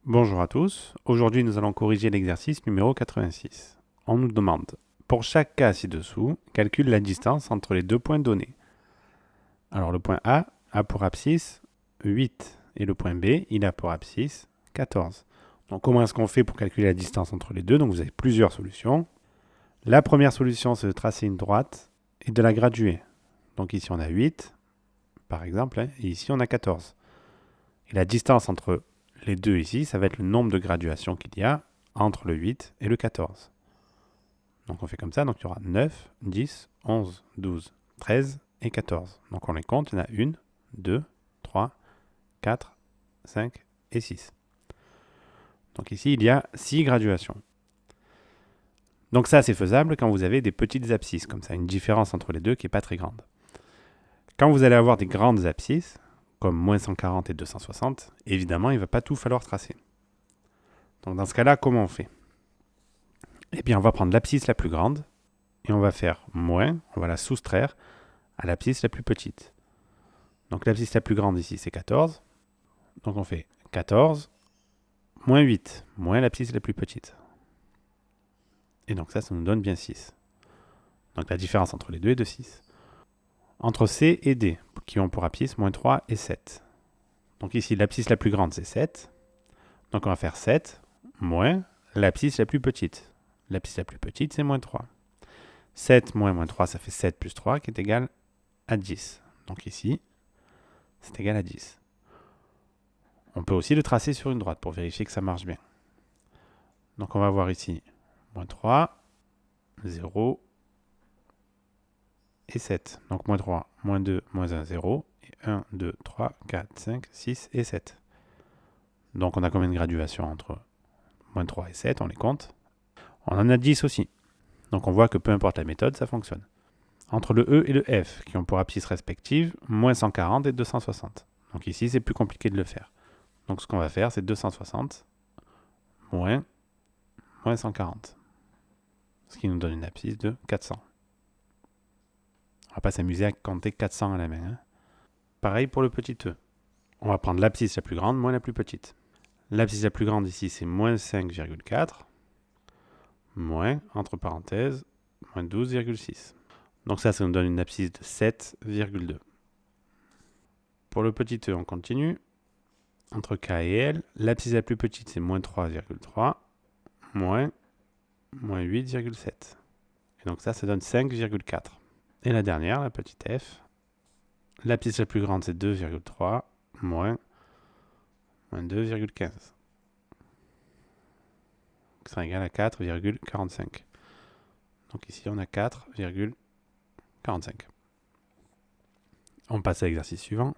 Bonjour à tous, aujourd'hui nous allons corriger l'exercice numéro 86. On nous demande, pour chaque cas ci-dessous, calcule la distance entre les deux points donnés. Alors le point A a pour abscisse 8 et le point B, il a pour abscisse 14. Donc comment est-ce qu'on fait pour calculer la distance entre les deux? Donc vous avez plusieurs solutions. La première solution, c'est de tracer une droite et de la graduer. Donc ici on a 8, par exemple, et ici on a 14. Et la distance entre les deux ici, ça va être le nombre de graduations qu'il y a entre le 8 et le 14. Donc on fait comme ça, donc il y aura 9, 10, 11, 12, 13 et 14. Donc on les compte, il y en a 1, 2, 3, 4, 5 et 6. Donc ici, il y a 6 graduations. Donc ça, c'est faisable quand vous avez des petites abscisses, comme ça, une différence entre les deux qui n'est pas très grande. Quand vous allez avoir des grandes abscisses, comme moins 140 et 260, évidemment, il ne va pas tout falloir tracer. Donc dans ce cas-là, comment on fait? Eh bien, on va prendre l'abscisse la plus grande et on va faire moins, on va la soustraire à l'abscisse la plus petite. Donc l'abscisse la plus grande ici, c'est 14. Donc on fait 14 moins 8, moins l'abscisse la plus petite. Et donc ça nous donne bien 6. Donc la différence entre les deux est de 6. Entre C et D, qui ont pour abscisse moins 3 et 7. Donc ici, l'abscisse la plus grande, c'est 7. Donc on va faire 7 moins l'abscisse la plus petite. L'abscisse la plus petite, c'est moins 3. 7 moins 3, ça fait 7 plus 3, qui est égal à 10. Donc ici, c'est égal à 10. On peut aussi le tracer sur une droite pour vérifier que ça marche bien. Donc on va voir ici, moins 3, 0 et 7. Donc moins 3, moins 2, moins 1, 0. Et 1, 2, 3, 4, 5, 6 et 7. Donc on a combien de graduations entre moins 3 et 7, on les compte. On en a 10 aussi. Donc on voit que peu importe la méthode, ça fonctionne. Entre le E et le F, qui ont pour abscisse respective moins 140 et 260. Donc ici, c'est plus compliqué de le faire. Donc ce qu'on va faire, c'est 260 moins 140. Ce qui nous donne une abscisse de 400. On ne va pas s'amuser à compter 400 à la main. Pareil pour le petit E. On va prendre l'abscisse la plus grande moins la plus petite. L'abscisse la plus grande ici, c'est moins 5,4 moins, entre parenthèses, moins 12,6. Donc ça nous donne une abscisse de 7,2. Pour le petit e, on continue. Entre K et L, l'abscisse la plus petite, c'est moins 3,3 moins 8,7. Et donc ça donne 5,4. Et la dernière, la petite f, l'abscisse la plus grande, c'est 2,3 moins 2,15. Qui sera égal à 4,45. Donc ici, on a 4,45. On passe à l'exercice suivant.